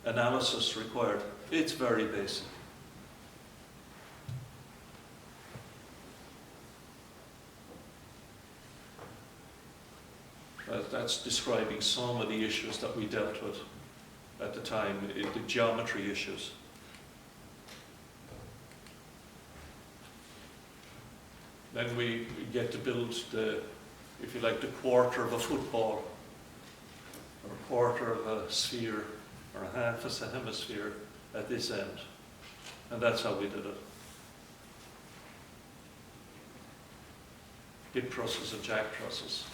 analysis required. It's very basic. That's describing some of the issues that we dealt with at the time, the geometry issues. Then we get to build the, if you like, the quarter of a football, or a quarter of a sphere, or a half a hemisphere at this end. And that's how we did it. Hip trusses and jack trusses.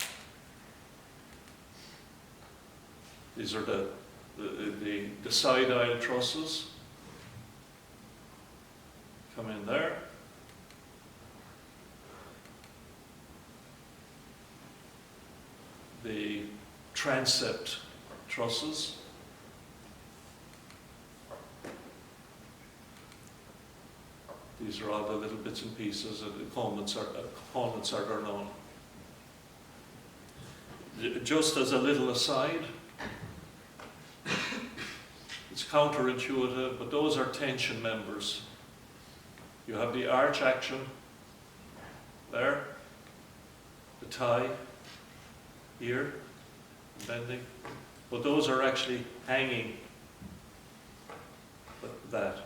These are the side aisle trusses. Come in there. The transept trusses. These are all the little bits and pieces, and the components are their own. Just as a little aside, it's counterintuitive, but those are tension members. You have the arch action there, the tie here, bending, but those are actually hanging like that.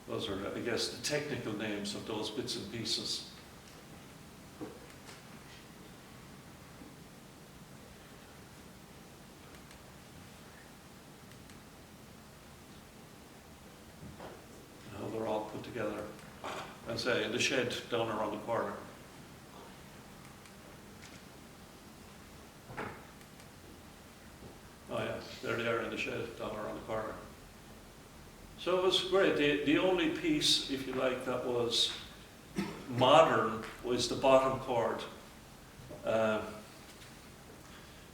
Those are, I guess, the technical names of those bits and pieces. Now they're all put together. And say, in the shed down around the corner. Oh yeah, there they are in the shed down around the corner. So it was great. The only piece, if you like, that was modern was the bottom chord.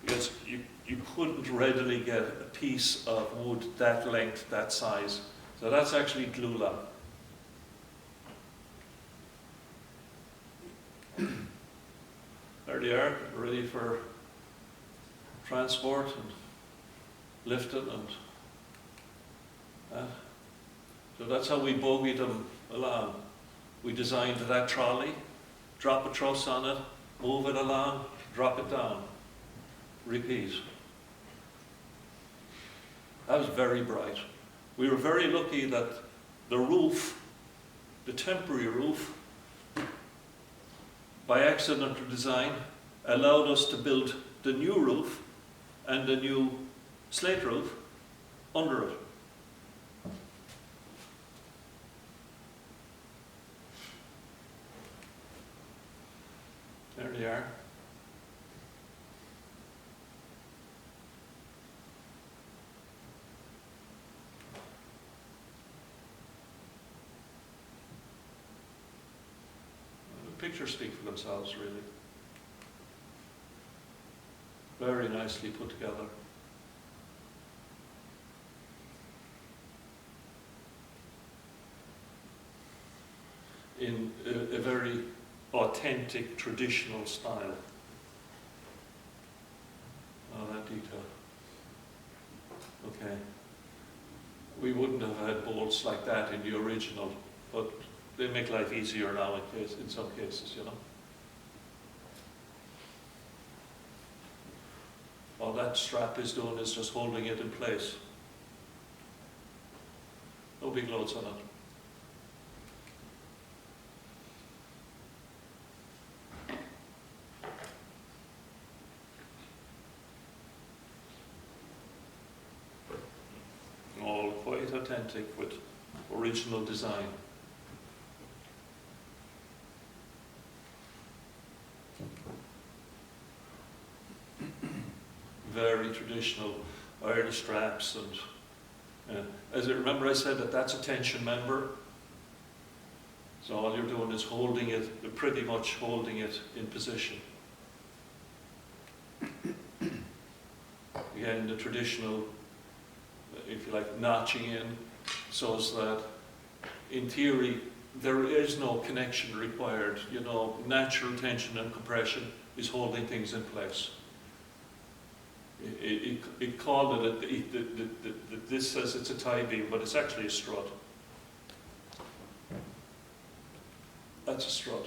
Because you couldn't readily get a piece of wood that length, that size. So that's actually glue-lock. There they are, ready for transport and lifted and that. So that's how we bogeyed them along. We designed that trolley, drop a truss on it, move it along, drop it down, repeat. That was very bright. We were very lucky that the roof, the temporary roof, by accident or design, allowed us to build the new roof and the new slate roof under it. There they are. The pictures speak for themselves, really. Very nicely put together. In a very authentic, traditional style. Oh, that detail. Okay. We wouldn't have had bolts like that in the original, but they make life easier now in some cases, you know. All that strap is doing is just holding it in place. No big loads on it. All quite authentic with original design. Very traditional Irish straps, and as I remember, I said that that's a tension member. So all you're doing is holding it, pretty much holding it in position. Again, the traditional, if you like, notching in, so as that, in theory, there is no connection required. You know, natural tension and compression is holding things in place. It called it, this says it's a tie beam, but it's actually a strut. That's a strut.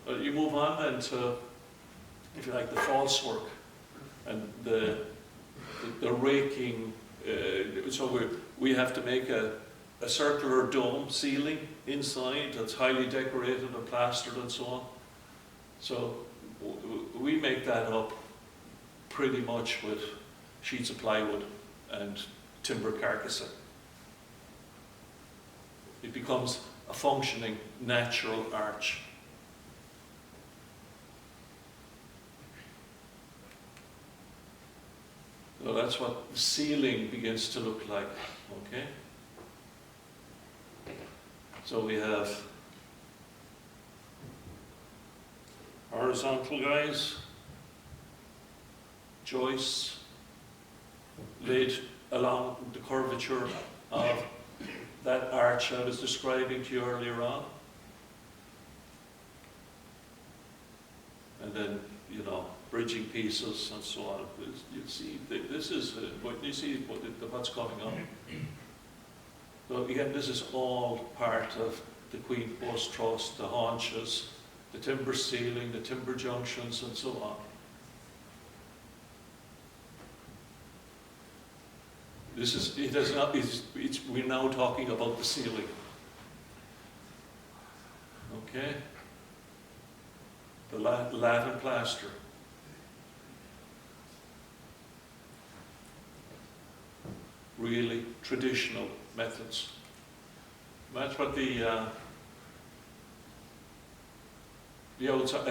You move on then to, if you like, the false work and the raking. So we have to make a circular dome ceiling inside that's highly decorated and plastered and so on. So we make that up pretty much with sheets of plywood and timber carcassing. It becomes a functioning natural arch. So that's what the ceiling begins to look like, okay? So we have horizontal guys, joists laid along the curvature of that arch I was describing to you earlier on. And then, you know, bridging pieces and so on. You see, this is what you see what's coming up. So again, this is all part of the queen post truss, the haunches, the timber ceiling, the timber junctions, and so on. This is, it has not, we're now talking about the ceiling. Okay? The lath and plaster. Really traditional methods. That's what an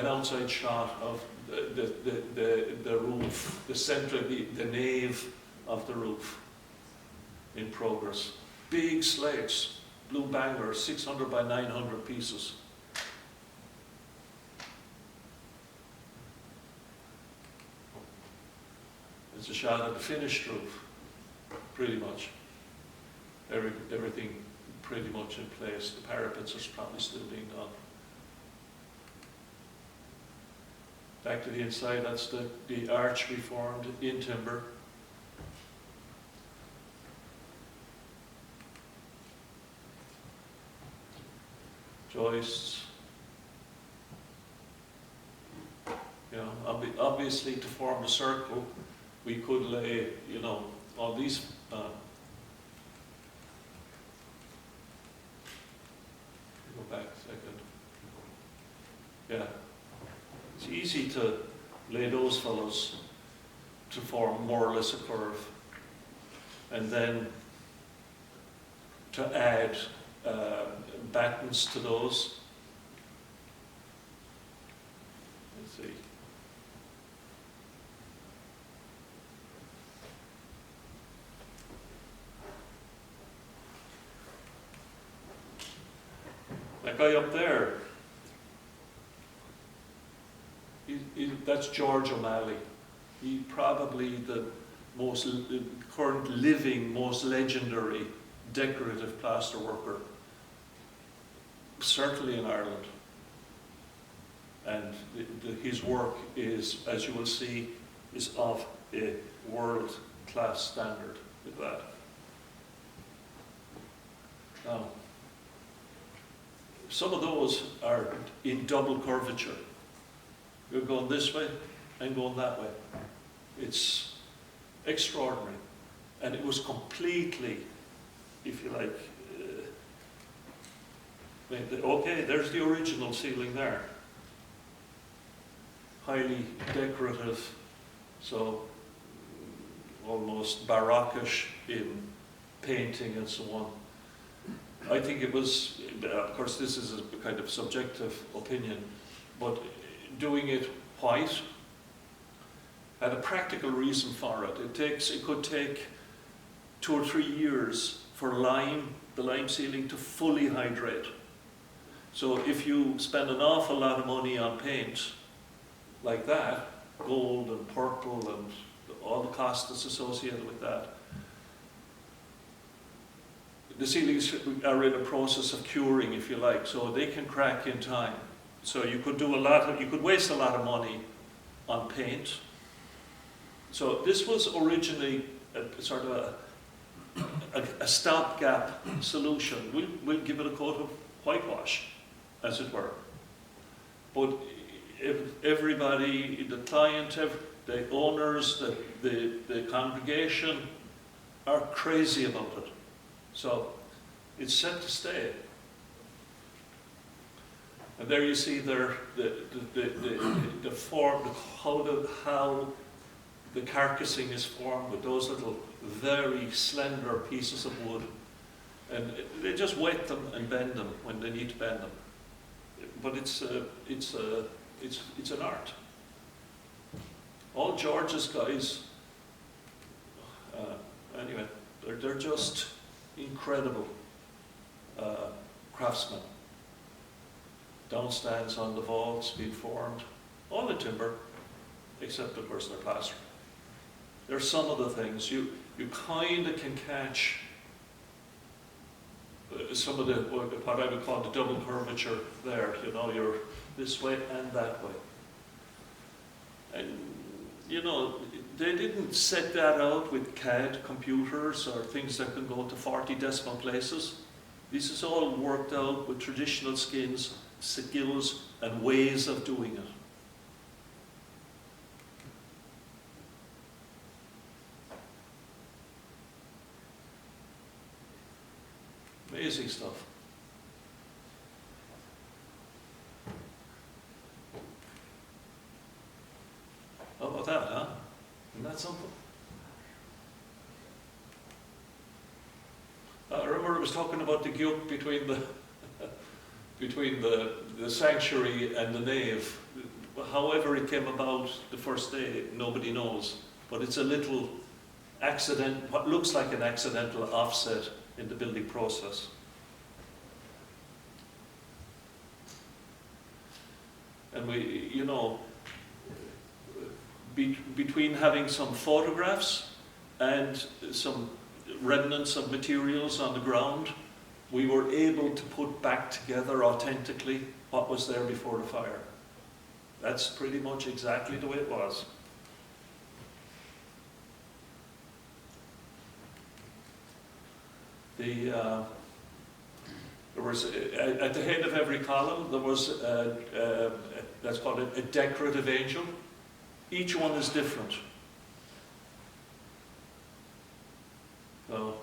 outside shot of the roof, the center, the nave of the roof in progress. Big slates, blue bangers, 600 by 900 pieces. It's a shot of the finished roof, pretty much. Everything pretty much in place. The parapets are probably still being done. Back to the inside, that's the arch we formed in timber. Joists. You know, obviously to form a circle, we could lay, you know, all these go back a second. Yeah. It's easy to lay those fellows to form more or less a curve. And then to add battens to those. Let's see. That guy up there, that's George O'Malley. He's probably the most current living, most legendary decorative plaster worker, certainly in Ireland. And his work is, as you will see, is of a world-class standard with that. Now, some of those are in double curvature. You're going this way and going that way. It's extraordinary. And it was completely, if you like, okay, there's the original ceiling there. Highly decorative, so almost barockish in painting and so on. I think it was, of course this is a kind of subjective opinion, but doing it white had a practical reason for it. It could take 2 or 3 years for the lime ceiling to fully hydrate. So if you spend an awful lot of money on paint like that, gold and purple and all the cost that's associated with that, the ceilings are in a process of curing, if you like, so they can crack in time. So you could you could waste a lot of money on paint. So this was originally a sort of a stopgap solution. We'll give it a coat of whitewash, as it were. But everybody, the client, the owners, the congregation are crazy about it. So it's set to stay. And there you see the form, how the carcassing is formed with those little very slender pieces of wood. And they just wet them and bend them when they need to bend them. But it's an art. All George's guys, anyway, they're just incredible craftsmen. Downstands on the vaults being formed, all in timber, except of course they're plastering. There's some of the things you kind of can catch some of what I would call the double curvature there. You know, you're this way and that way. And you know, they didn't set that out with CAD computers or things that can go to 40 decimal places. This is all worked out with traditional skills and ways of doing it. Amazing stuff. How about that, huh? Isn't that something? I remember I was talking about the gyuk between the sanctuary and the nave. However it came about the first day, nobody knows. But it's a little what looks like an accidental offset in the building process. And we, you know, between having some photographs and some remnants of materials on the ground, we were able to put back together authentically what was there before the fire. That's pretty much exactly the way it was. There was, at the head of every column, there was, let's call it a decorative angel. Each one is different. So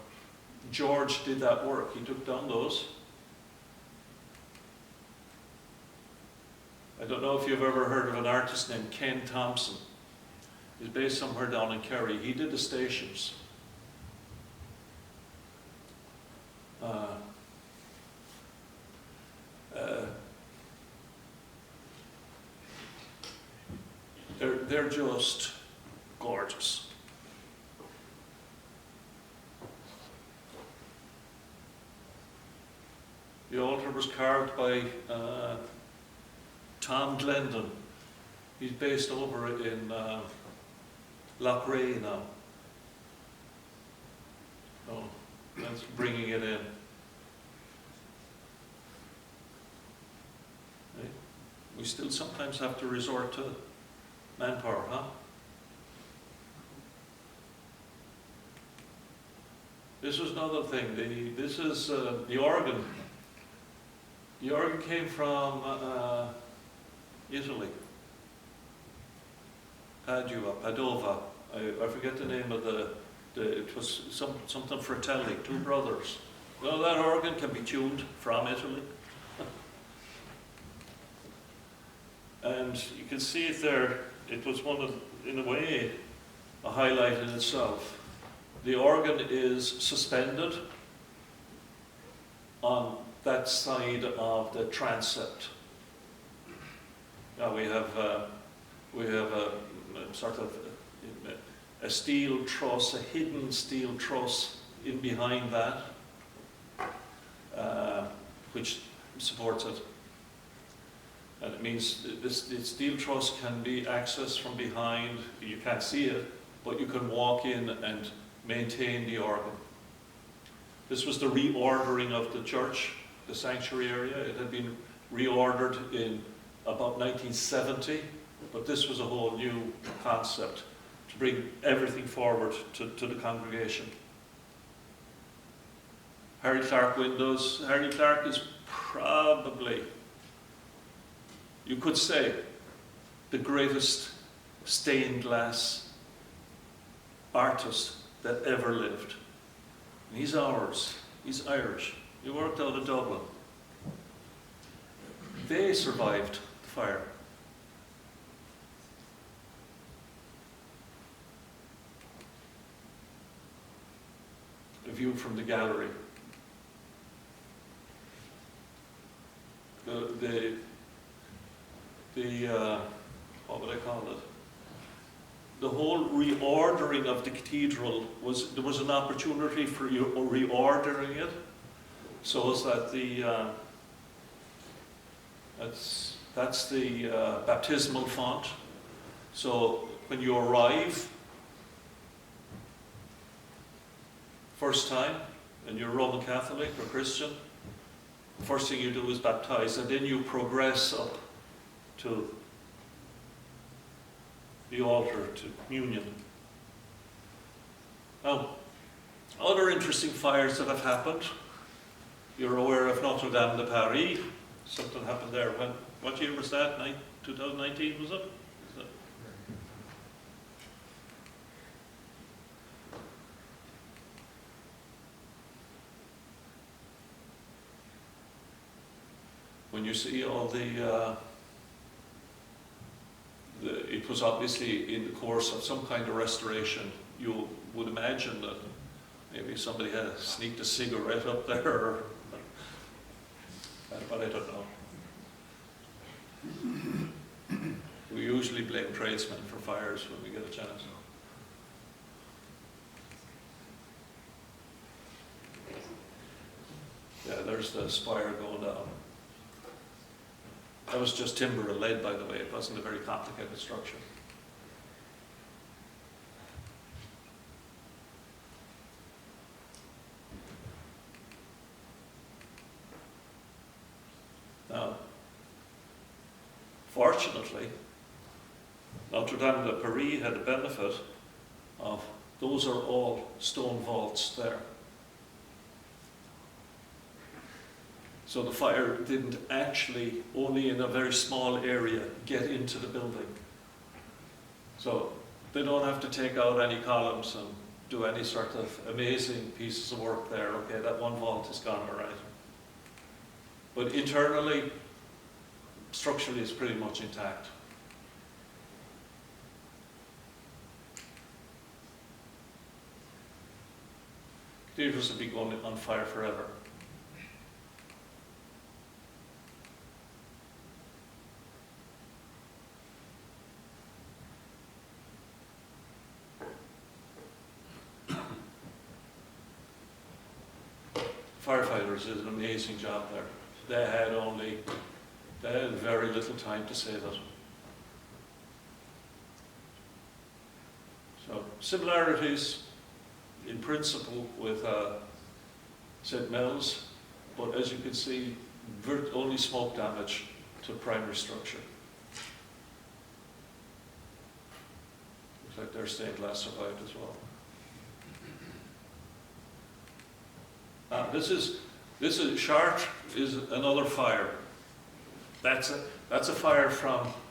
George did that work. He took down those. I don't know if you've ever heard of an artist named Ken Thompson. He's based somewhere down in Kerry. He did the stations. They're just gorgeous. The altar was carved by Tom Glendon. He's based over in Loughrea now. So that's bringing it in. Right? We still sometimes have to resort to manpower, huh? This was another thing. This is the organ. The organ came from Italy. Padova. I forget the name of it was something Fratelli, two brothers. Well, that organ can be tuned from Italy. And you can see it there. It was one of, in a way, a highlight in itself. The organ is suspended on that side of the transept. Now we have a sort of a steel truss, a hidden steel truss in behind that, which supports it. And it means this steel truss can be accessed from behind. You can't see it, but you can walk in and maintain the organ. This was the reordering of the church, the sanctuary area. It had been reordered in about 1970, but this was a whole new concept to bring everything forward to the congregation. Harry Clark windows. Harry Clark is probably, you could say, the greatest stained glass artist that ever lived. And he's ours. He's Irish. He worked out of Dublin. They survived the fire. A view from the gallery. What would I call it? The whole reordering of the cathedral there was an opportunity for reordering it, so as that that's the baptismal font. So when you arrive first time and you're Roman Catholic or Christian, the first thing you do is baptize, and then you progress up to the altar, to communion. Now, other interesting fires that have happened. You're aware of Notre Dame de Paris. Something happened there. What year was that? 2019, was it? When you see all it was obviously in the course of some kind of restoration. You would imagine that maybe somebody had sneaked a cigarette up there, but I don't know. We usually blame tradesmen for fires when we get a chance. Yeah, there's the spire going down. That was just timber and lead, by the way. It wasn't a very complicated structure. Now, fortunately, Notre Dame de Paris had the benefit of, those are all stone vaults there. So the fire didn't actually, only in a very small area, get into the building. So they don't have to take out any columns and do any sort of amazing pieces of work there. Okay, that one vault is gone, all right. But internally, structurally, it's pretty much intact. Cathedrals will be going on fire forever. Firefighters did an amazing job there. They had very little time to save it. So similarities in principle with St. Mel's, but as you can see, only smoke damage to primary structure. Looks like their stained glass survived as well. This is Chartres is another fire. That's a fire from